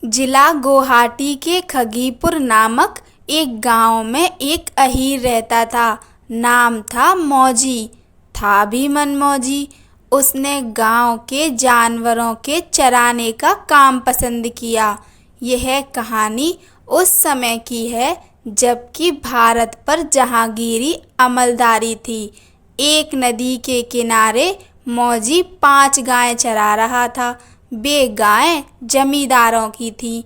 जिला गुवाहाटी के खगीपुर नामक एक गांव में एक अहीर रहता था। नाम था मौजी। था भी मनमौजी। उसने गांव के जानवरों के चराने का काम पसंद किया। यह कहानी उस समय की है जबकि भारत पर जहांगीरी अमलदारी थी। एक नदी के किनारे मौजी 5 गायें चरा रहा था। वे गायें जमींदारों की थीं।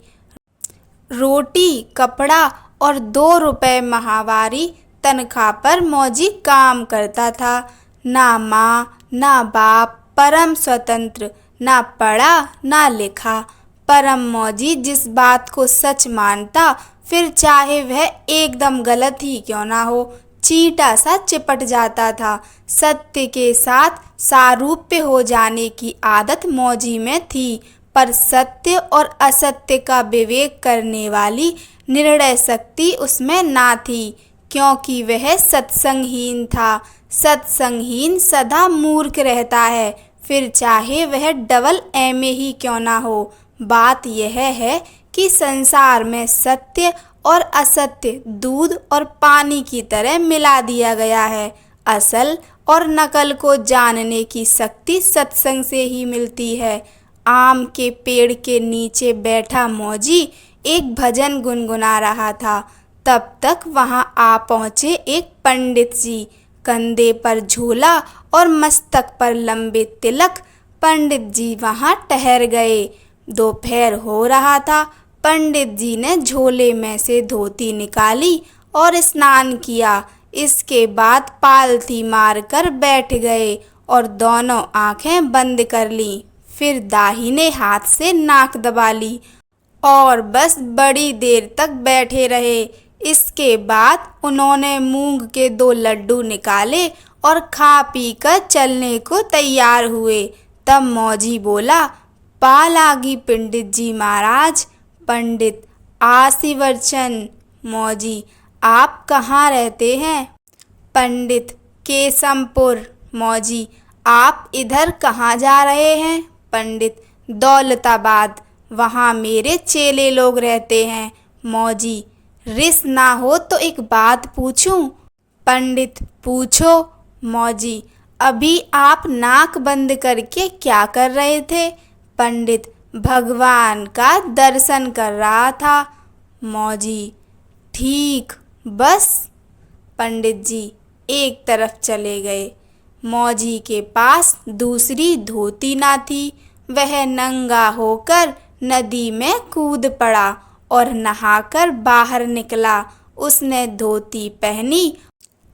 रोटी, कपड़ा और 2 रुपए माहवारी तनख्वाह पर मौजी काम करता था। ना माँ ना बाप, परम स्वतंत्र, ना पढ़ा ना लिखा। परम मौजी जिस बात को सच मानता, फिर चाहे वह एकदम गलत ही क्यों ना हो, चींटा सा चिपट जाता था। सत्य के साथ सारूप्य हो जाने की आदत मौजी में थी, पर सत्य और असत्य का विवेक करने वाली निर्णय शक्ति उसमें ना थी, क्योंकि वह सत्संगहीन था। सत्संगहीन सदा मूर्ख रहता है, फिर चाहे वह डबल एमए ही क्यों ना हो। बात यह है कि संसार में सत्य और असत्य दूध और पानी की तरह मिला दिया गया है। असल और नकल को जानने की शक्ति सत्संग से ही मिलती है। आम के पेड़ के नीचे बैठा मौजी एक भजन गुनगुना रहा था। तब तक वहां आ पहुंचे एक पंडित जी। कंधे पर झोला और मस्तक पर लंबे तिलक। पंडित जी वहां ठहर गए। दोपहर हो रहा था। पंडित जी ने झोले में से धोती निकाली और स्नान किया। इसके बाद पालथी मारकर बैठ गए और दोनों आंखें बंद कर लीं। फिर दाहिने हाथ से नाक दबा ली और बस बड़ी देर तक बैठे रहे। इसके बाद उन्होंने मूंग के 2 लड्डू निकाले और खा पी कर चलने को तैयार हुए। तब मौजी बोला, पाल आगी पंडित जी महाराज। पंडित, आशीर्वचन। मौजी, आप कहाँ रहते हैं? पंडित, केशमपुर। मौजी, आप इधर कहाँ जा रहे हैं? पंडित, दौलताबाद। वहाँ मेरे चेले लोग रहते हैं। मौजी, रिस ना हो तो एक बात पूछूं? पंडित, पूछो। मौजी, अभी आप नाक बंद करके क्या कर रहे थे? पंडित, भगवान का दर्शन कर रहा था। मौजी, ठीक, बस? पंडित जी एक तरफ चले गए। मौजी के पास दूसरी धोती ना थी। वह नंगा होकर नदी में कूद पड़ा और नहाकर बाहर निकला। उसने धोती पहनी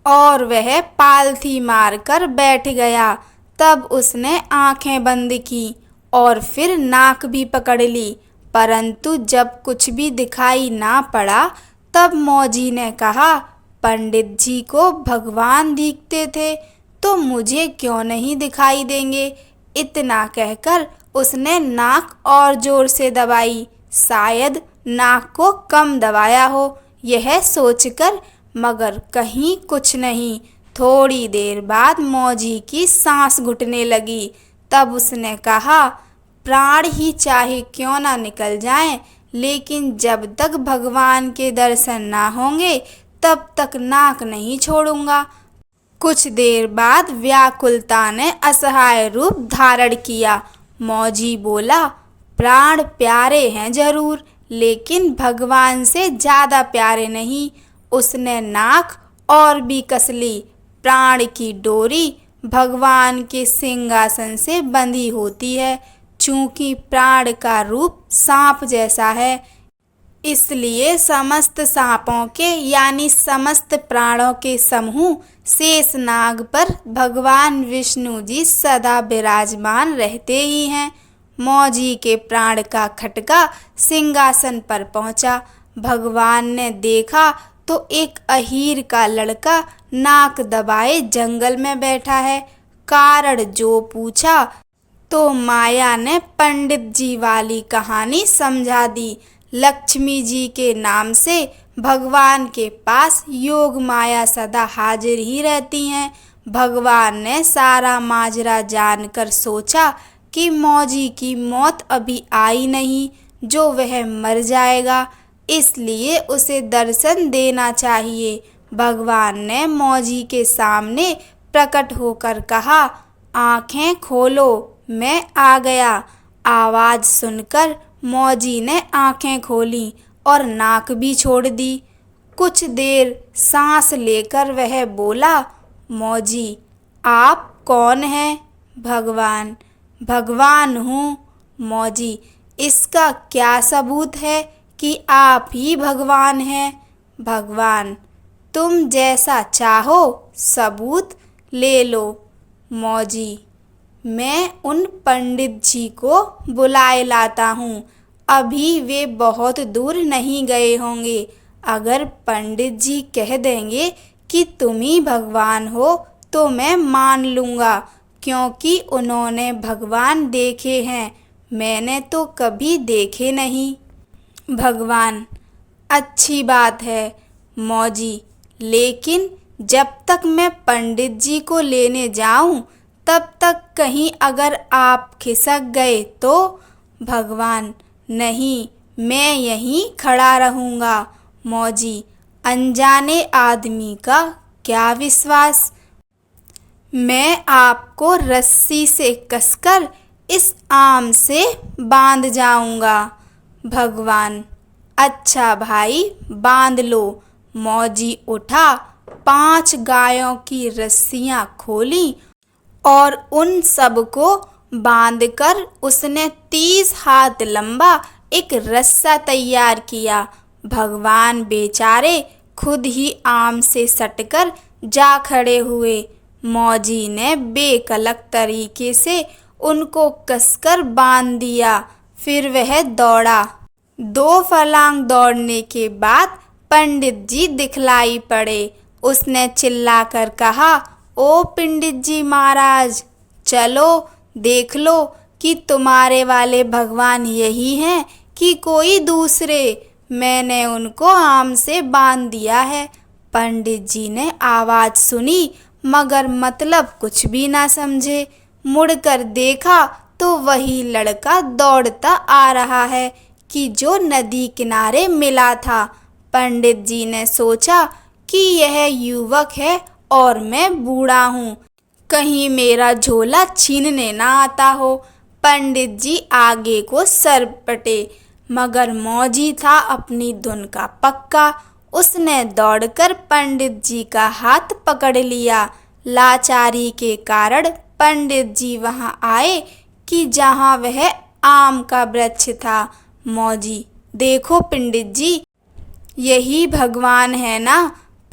और वह पालथी मारकर बैठ गया। तब उसने आंखें बंद की और फिर नाक भी पकड़ ली, परंतु जब कुछ भी दिखाई ना पड़ा, तब मौजी ने कहा, पंडित जी को भगवान दिखते थे तो मुझे क्यों नहीं दिखाई देंगे? इतना कहकर उसने नाक और जोर से दबाई। शायद नाक को कम दबाया हो, यह सोचकर, मगर कहीं कुछ नहीं। थोड़ी देर बाद मौजी की सांस घुटने लगी। तब उसने कहा, प्राण ही चाहे क्यों ना निकल जाएं, लेकिन जब तक भगवान के दर्शन ना होंगे तब तक नाक नहीं छोड़ूंगा। कुछ देर बाद व्याकुलता ने असहाय रूप धारण किया। मौजी बोला, प्राण प्यारे हैं जरूर, लेकिन भगवान से ज्यादा प्यारे नहीं। उसने नाक और भी कस ली। प्राण की डोरी भगवान के सिंहासन से बंधी होती है। चूंकि प्राण का रूप सांप जैसा है, इसलिए समस्त सांपों के यानी समस्त प्राणों के समूह शेषनाग पर भगवान विष्णु जी सदा विराजमान रहते ही हैं। मौजी के प्राण का खटका सिंहासन पर पहुंचा। भगवान ने देखा तो एक अहीर का लड़का नाक दबाए जंगल में बैठा है। कारण जो पूछा तो माया ने पंडित जी वाली कहानी समझा दी। लक्ष्मी जी के नाम से भगवान के पास योग माया सदा हाजिर ही रहती हैं। भगवान ने सारा माजरा जानकर सोचा कि मौजी की मौत अभी आई नहीं, जो वह मर जाएगा, इसलिए उसे दर्शन देना चाहिए। भगवान ने मौजी के सामने प्रकट होकर कहा, आंखें खोलो, मैं आ गया। आवाज सुनकर मौजी ने आंखें खोली और नाक भी छोड़ दी। कुछ देर सांस लेकर वह बोला, मौजी, आप कौन हैं? भगवान, भगवान हूँ। मौजी, इसका क्या सबूत है कि आप ही भगवान हैं? भगवान, तुम जैसा चाहो सबूत ले लो। मौजी, मैं उन पंडित जी को बुलाए लाता हूँ, अभी वे बहुत दूर नहीं गए होंगे। अगर पंडित जी कह देंगे कि तुम ही भगवान हो तो मैं मान लूँगा, क्योंकि उन्होंने भगवान देखे हैं, मैंने तो कभी देखे नहीं। भगवान, अच्छी बात है मौजी, लेकिन जब तक मैं पंडित जी को लेने जाऊं तब तक कहीं अगर आप खिसक गए तो? भगवान, नहीं, मैं यहीं खड़ा रहूँगा। मौजी, अनजाने आदमी का क्या विश्वास, मैं आपको रस्सी से कसकर इस आम से बांध जाऊंगा। भगवान, अच्छा भाई, बांध लो। मौजी उठा, 5 गायों की रस्सियां खोली और उन सबको बांधकर उसने 30 हाथ लंबा एक रस्सा तैयार किया। भगवान बेचारे खुद ही आम से सटकर जा खड़े हुए। मौजी ने बेकलक तरीके से उनको कसकर बांध दिया। फिर वह दौड़ा। 2 फर्लांग दौड़ने के बाद पंडित जी दिखलाई पड़े। उसने चिल्लाकर कहा, ओ पंडित जी महाराज, चलो देख लो कि तुम्हारे वाले भगवान यही हैं कि कोई दूसरे। मैंने उनको आम से बांध दिया है। पंडित जी ने आवाज सुनी मगर मतलब कुछ भी ना समझे। मुड़कर देखा तो वही लड़का दौड़ता आ रहा है कि जो नदी किनारे मिला था। पंडित जी ने सोचा कि यह युवक है और मैं बूढ़ा हूँ, कहीं मेरा झोला छीनने ना आता हो। पंडित जी आगे को सरपटे, मगर मौजी था अपनी धुन का पक्का। उसने दौड़कर पंडित जी का हाथ पकड़ लिया। लाचारी के कारण पंडित जी वहां आए कि जहां वह आम का वृक्ष था। मौजी, देखो पंडित जी, यही भगवान है ना?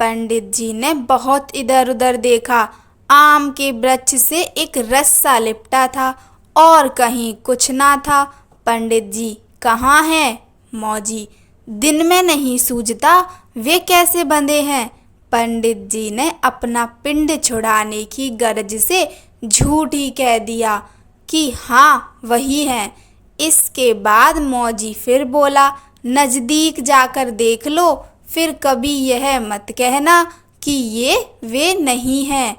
पंडित जी ने बहुत इधर उधर देखा। आम के वृक्ष से एक रस्सा लिपटा था और कहीं कुछ ना था। पंडित जी कहाँ हैं? मौजी, दिन में नहीं सूझता वे कैसे बंधे हैं? पंडित जी ने अपना पिंड छुड़ाने की गर्ज से झूठ ही कह दिया कि हाँ वही हैं। इसके बाद मौजी फिर बोला, नजदीक जाकर देख लो, फिर कभी यह मत कहना कि ये वे नहीं हैं।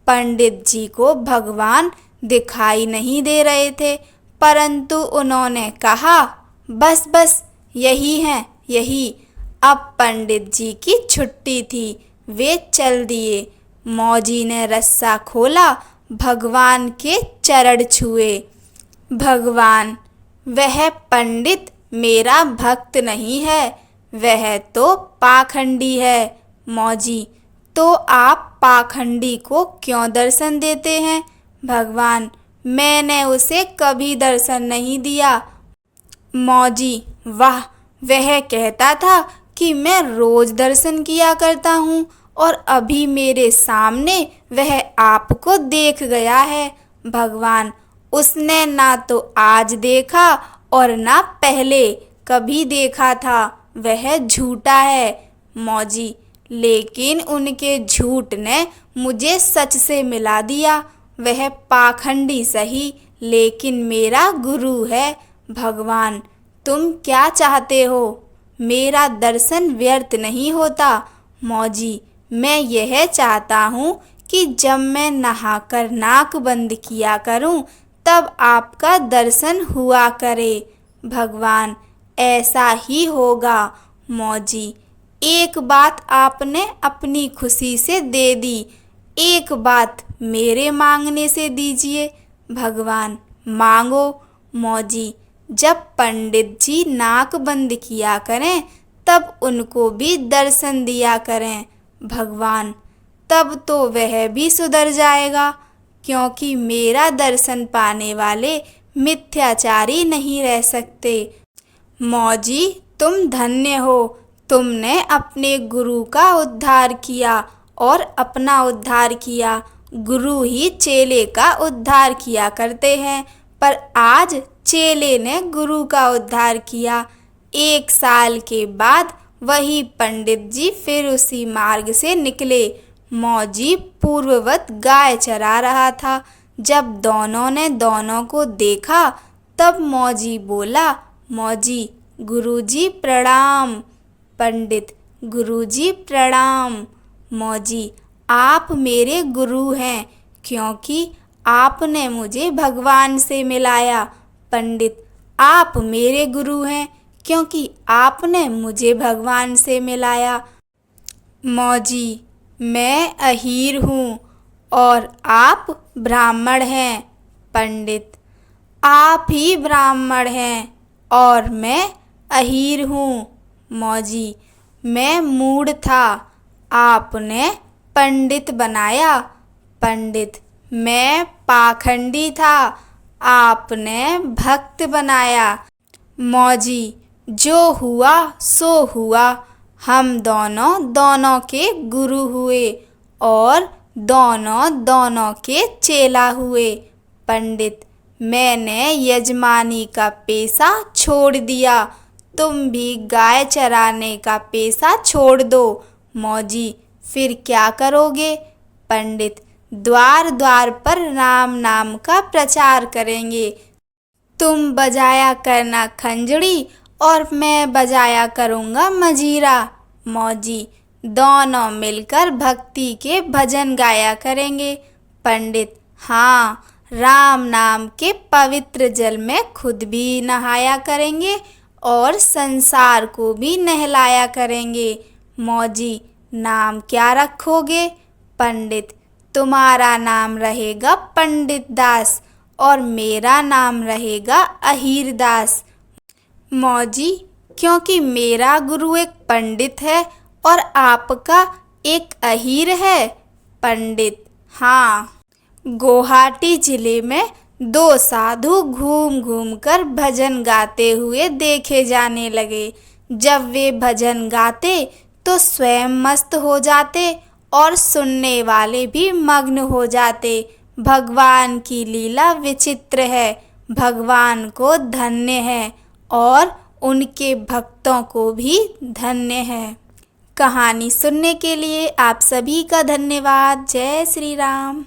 पंडित जी को भगवान दिखाई नहीं दे रहे थे, परंतु उन्होंने कहा, बस बस यही हैं, यही। अब पंडित जी की छुट्टी थी, वे चल दिए। मौजी ने रस्सा खोला, भगवान के चरण छुए। भगवान, वह पंडित मेरा भक्त नहीं है, वह तो पाखंडी है। मौजी, तो आप पाखंडी को क्यों दर्शन देते हैं? भगवान, मैंने उसे कभी दर्शन नहीं दिया। मौजी, वाह, वह कहता था कि मैं रोज दर्शन किया करता हूँ और अभी मेरे सामने वह आपको देख गया है। भगवान, उसने ना तो आज देखा और ना पहले कभी देखा था, वह झूठा है। मौजी, लेकिन उनके झूठ ने मुझे सच से मिला दिया। वह पाखंडी सही, लेकिन मेरा गुरु है। भगवान, तुम क्या चाहते हो? मेरा दर्शन व्यर्थ नहीं होता। मौजी, मैं यह चाहता हूँ कि जब मैं नहाकर नाक बंद किया करूँ तब आपका दर्शन हुआ करे। भगवान, ऐसा ही होगा मौजी। एक बात आपने अपनी खुशी से दे दी, एक बात मेरे मांगने से दीजिए। भगवान, मांगो मौजी। जब पंडित जी नाक बंद किया करें तब उनको भी दर्शन दिया करें। भगवान, तब तो वह भी सुधर जाएगा, क्योंकि मेरा दर्शन पाने वाले मिथ्याचारी नहीं रह सकते। मौजी, तुम धन्य हो, तुमने अपने गुरु का उद्धार किया और अपना उद्धार किया। गुरु ही चेले का उद्धार किया करते हैं, पर आज चेले ने गुरु का उद्धार किया। 1 साल के बाद वही पंडित जी फिर उसी मार्ग से निकले। मौजी पूर्ववत गाय चरा रहा था। जब दोनों ने दोनों को देखा तब मौजी बोला, मौजी, गुरुजी प्रणाम। पंडित, गुरुजी प्रणाम। मौजी, आप मेरे गुरु हैं, क्योंकि आपने मुझे भगवान से मिलाया। पंडित, आप मेरे गुरु हैं, क्योंकि आपने मुझे भगवान से मिलाया। मौजी, मैं अहीर हूँ और आप ब्राह्मण हैं। पंडित, आप ही ब्राह्मण हैं और मैं अहीर हूँ। मौजी, मैं मूढ़ था, आपने पंडित बनाया। पंडित, मैं पाखंडी था, आपने भक्त बनाया। मौजी, जो हुआ सो हुआ, हम दोनों दोनों के गुरु हुए और दोनों दोनों के चेला हुए। पंडित, मैंने यजमानी का पेशा छोड़ दिया, तुम भी गाय चराने का पेशा छोड़ दो। मौजी, फिर क्या करोगे? पंडित, द्वार द्वार पर राम नाम का प्रचार करेंगे। तुम बजाया करना खंजड़ी और मैं बजाया करूँगा मजीरा। मौजी, दोनों मिलकर भक्ति के भजन गाया करेंगे। पंडित, हाँ, राम नाम के पवित्र जल में खुद भी नहाया करेंगे और संसार को भी नहलाया करेंगे। मौजी, नाम क्या रखोगे? पंडित, तुम्हारा नाम रहेगा पंडित दास और मेरा नाम रहेगा अहीर दास। मौजी, क्योंकि मेरा गुरु एक पंडित है और आपका एक अहीर है। पंडित, हाँ। गुवाहाटी जिले में 2 साधु घूम घूम कर भजन गाते हुए देखे जाने लगे। जब वे भजन गाते तो स्वयं मस्त हो जाते और सुनने वाले भी मग्न हो जाते। भगवान की लीला विचित्र है, भगवान को धन्य है और उनके भक्तों को भी धन्य है। कहानी सुनने के लिए आप सभी का धन्यवाद। जय श्री राम।